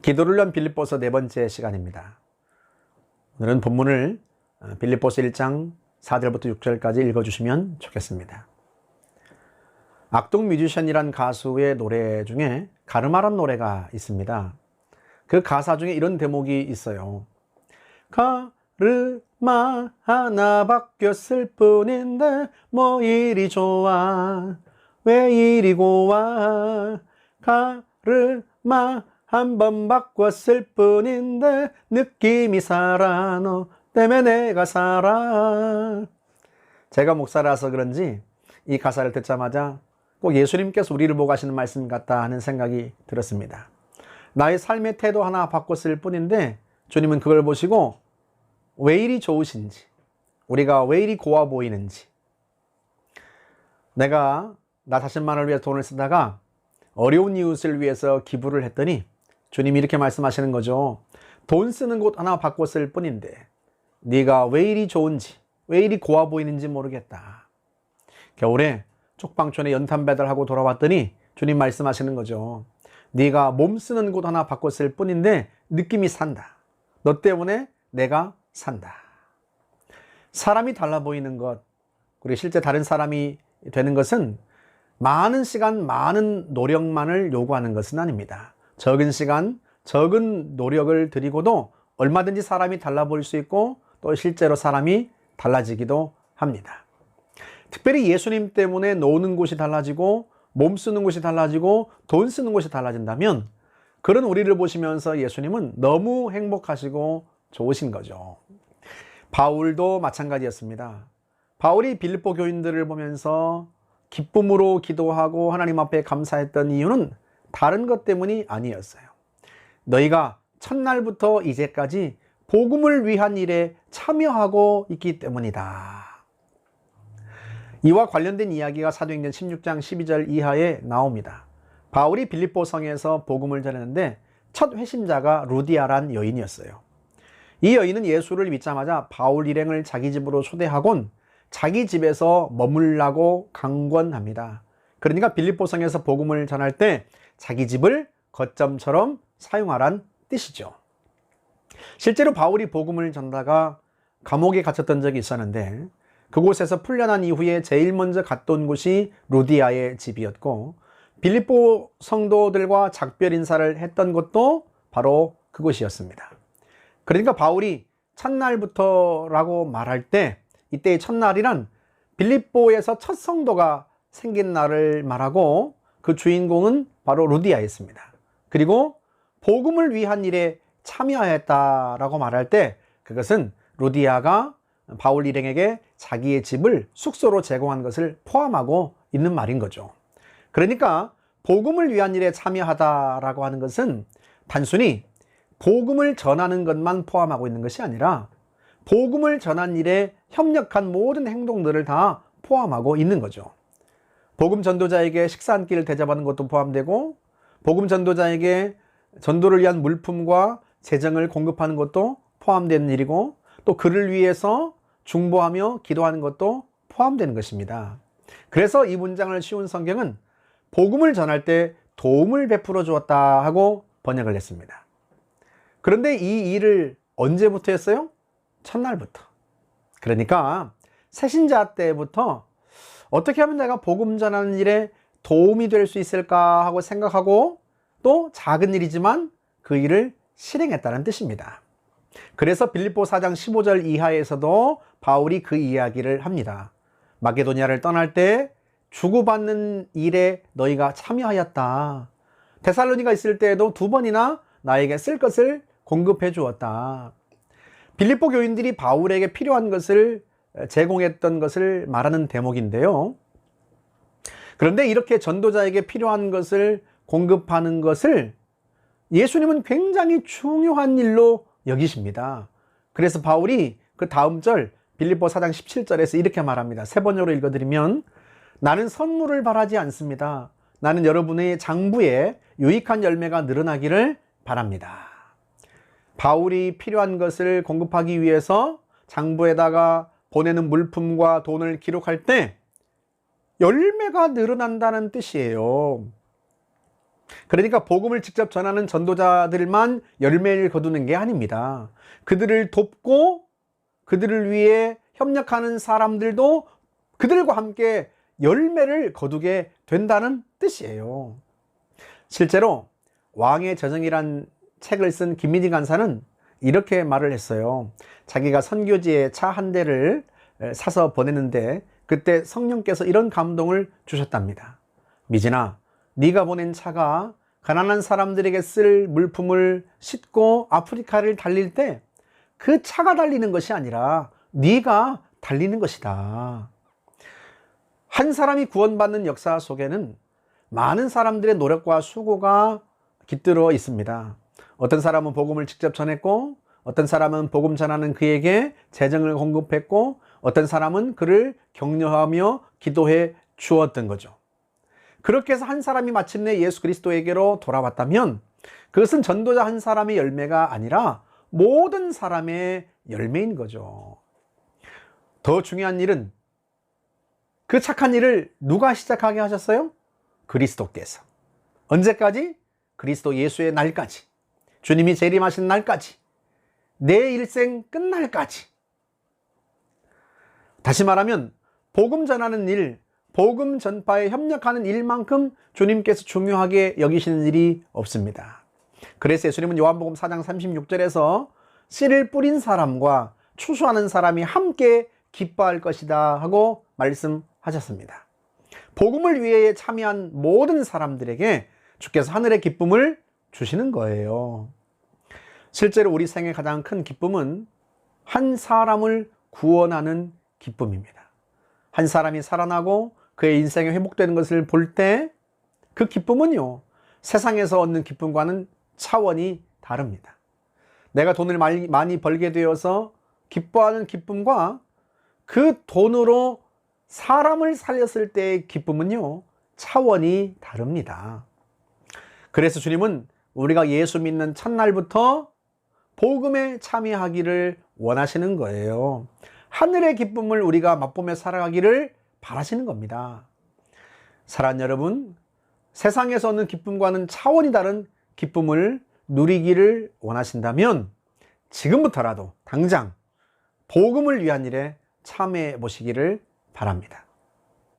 기도를 위한 빌립보서 네 번째 시간입니다. 오늘은 본문을 빌립보서 1장 4절부터 6절까지 읽어주시면 좋겠습니다. 악동 뮤지션이란 가수의 노래 중에 가르마란 노래가 있습니다. 그 가사 중에 이런 대목이 있어요. 가르마 하나 바뀌었을 뿐인데 뭐 이리 좋아 왜 이리 고와 가르마 한 번 바꿨을 뿐인데 느낌이 살아 너 때문에 내가 살아. 제가 목사라서 그런지 이 가사를 듣자마자 꼭 예수님께서 우리를 보고 하시는 말씀 같다 하는 생각이 들었습니다. 나의 삶의 태도 하나 바꿨을 뿐인데 주님은 그걸 보시고 왜 이리 좋으신지, 우리가 왜 이리 고와 보이는지, 내가 나 자신만을 위해 돈을 쓰다가 어려운 이웃을 위해서 기부를 했더니 주님이 이렇게 말씀하시는 거죠. 돈 쓰는 곳 하나 바꿨을 뿐인데 네가 왜 이리 좋은지, 왜 이리 고와 보이는지 모르겠다. 겨울에 쪽방촌에 연탄 배달하고 돌아왔더니 주님 말씀하시는 거죠. 네가 몸 쓰는 곳 하나 바꿨을 뿐인데 느낌이 산다. 너 때문에 내가 산다. 사람이 달라 보이는 것, 그리고 실제 다른 사람이 되는 것은 많은 시간, 많은 노력만을 요구하는 것은 아닙니다. 적은 시간, 적은 노력을 들이고도 얼마든지 사람이 달라 보일 수 있고 또 실제로 사람이 달라지기도 합니다. 특별히 예수님 때문에 노는 곳이 달라지고 몸 쓰는 곳이 달라지고 돈 쓰는 곳이 달라진다면 그런 우리를 보시면서 예수님은 너무 행복하시고 좋으신 거죠. 바울도 마찬가지였습니다. 바울이 빌립보 교인들을 보면서 기쁨으로 기도하고 하나님 앞에 감사했던 이유는 다른 것 때문이 아니었어요. 너희가 첫날부터 이제까지 복음을 위한 일에 참여하고 있기 때문이다. 이와 관련된 이야기가 사도행전 16장 12절 이하에 나옵니다. 바울이 빌립보 성에서 복음을 전했는데 첫 회심자가 루디아란 여인이었어요. 이 여인은 예수를 믿자마자 바울 일행을 자기 집으로 초대하곤 자기 집에서 머물라고 강권합니다. 그러니까 빌립보 성에서 복음을 전할 때 자기 집을 거점처럼 사용하란 뜻이죠. 실제로 바울이 복음을 전다가 감옥에 갇혔던 적이 있었는데 그곳에서 풀려난 이후에 제일 먼저 갔던 곳이 루디아의 집이었고 빌립보 성도들과 작별 인사를 했던 곳도 바로 그곳이었습니다. 그러니까 바울이 첫날부터라고 말할 때 이때의 첫날이란 빌립보에서 첫 성도가 생긴 날을 말하고 그 주인공은 바로 루디아였습니다. 그리고 복음을 위한 일에 참여했다라고 말할 때 그것은 루디아가 바울 일행에게 자기의 집을 숙소로 제공한 것을 포함하고 있는 말인 거죠. 그러니까 복음을 위한 일에 참여하다라고 하는 것은 단순히 복음을 전하는 것만 포함하고 있는 것이 아니라 복음을 전한 일에 협력한 모든 행동들을 다 포함하고 있는 거죠. 복음 전도자에게 식사 한 끼를 대접하는 것도 포함되고 복음 전도자에게 전도를 위한 물품과 재정을 공급하는 것도 포함되는 일이고 또 그를 위해서 중보하며 기도하는 것도 포함되는 것입니다. 그래서 이 문장을 씌운 성경은 복음을 전할 때 도움을 베풀어 주었다 하고 번역을 했습니다. 그런데 이 일을 언제부터 했어요? 첫날부터. 그러니까 새신자 때부터 어떻게 하면 내가 복음 전하는 일에 도움이 될 수 있을까 하고 생각하고 또 작은 일이지만 그 일을 실행했다는 뜻입니다. 그래서 빌립보 4장 15절 이하에서도 바울이 그 이야기를 합니다. 마게도니아를 떠날 때 주고받는 일에 너희가 참여하였다. 데살로니가 있을 때에도 2번이나 나에게 쓸 것을 공급해 주었다. 빌립보 교인들이 바울에게 필요한 것을 제공했던 것을 말하는 대목인데요. 그런데 이렇게 전도자에게 필요한 것을 공급하는 것을 예수님은 굉장히 중요한 일로 여기십니다. 그래서 바울이 그 다음 절 빌립보 4장 17절에서 이렇게 말합니다. 세 번역으로 읽어드리면 나는 선물을 바라지 않습니다. 나는 여러분의 장부에 유익한 열매가 늘어나기를 바랍니다. 바울이 필요한 것을 공급하기 위해서 장부에다가 보내는 물품과 돈을 기록할 때 열매가 늘어난다는 뜻이에요. 그러니까 복음을 직접 전하는 전도자들만 열매를 거두는 게 아닙니다. 그들을 돕고 그들을 위해 협력하는 사람들도 그들과 함께 열매를 거두게 된다는 뜻이에요. 실제로 왕의 저정이란 책을 쓴 김민희 간사는 이렇게 말을 했어요. 자기가 선교지에 차 한 대를 사서 보냈는데 그때 성령께서 이런 감동을 주셨답니다. 미진아, 네가 보낸 차가 가난한 사람들에게 쓸 물품을 싣고 아프리카를 달릴 때 그 차가 달리는 것이 아니라 네가 달리는 것이다. 한 사람이 구원받는 역사 속에는 많은 사람들의 노력과 수고가 깃들어 있습니다. 어떤 사람은 복음을 직접 전했고, 어떤 사람은 복음 전하는 그에게 재정을 공급했고, 어떤 사람은 그를 격려하며 기도해 주었던 거죠. 그렇게 해서 한 사람이 마침내 예수 그리스도에게로 돌아왔다면 그것은 전도자 한 사람의 열매가 아니라 모든 사람의 열매인 거죠. 더 중요한 일은 그 착한 일을 누가 시작하게 하셨어요? 그리스도께서. 언제까지? 그리스도 예수의 날까지. 주님이 재림하신 날까지. 내 일생 끝날까지. 다시 말하면 복음 전하는 일, 복음 전파에 협력하는 일만큼 주님께서 중요하게 여기시는 일이 없습니다. 그래서 예수님은 요한복음 4장 36절에서 씨를 뿌린 사람과 추수하는 사람이 함께 기뻐할 것이다 하고 말씀하셨습니다. 복음을 위해 참여한 모든 사람들에게 주께서 하늘의 기쁨을 주시는 거예요. 실제로 우리 생의 가장 큰 기쁨은 한 사람을 구원하는 기쁨입니다. 한 사람이 살아나고 그의 인생이 회복되는 것을 볼 때 그 기쁨은요, 세상에서 얻는 기쁨과는 차원이 다릅니다. 내가 돈을 많이 벌게 되어서 기뻐하는 기쁨과 그 돈으로 사람을 살렸을 때의 기쁨은요, 차원이 다릅니다. 그래서 주님은 우리가 예수 믿는 첫날부터 복음에 참여하기를 원하시는 거예요. 하늘의 기쁨을 우리가 맛보며 살아가기를 바라시는 겁니다. 사랑하는 여러분, 세상에서 얻는 기쁨과는 차원이 다른 기쁨을 누리기를 원하신다면 지금부터라도 당장 복음을 위한 일에 참여해 보시기를 바랍니다.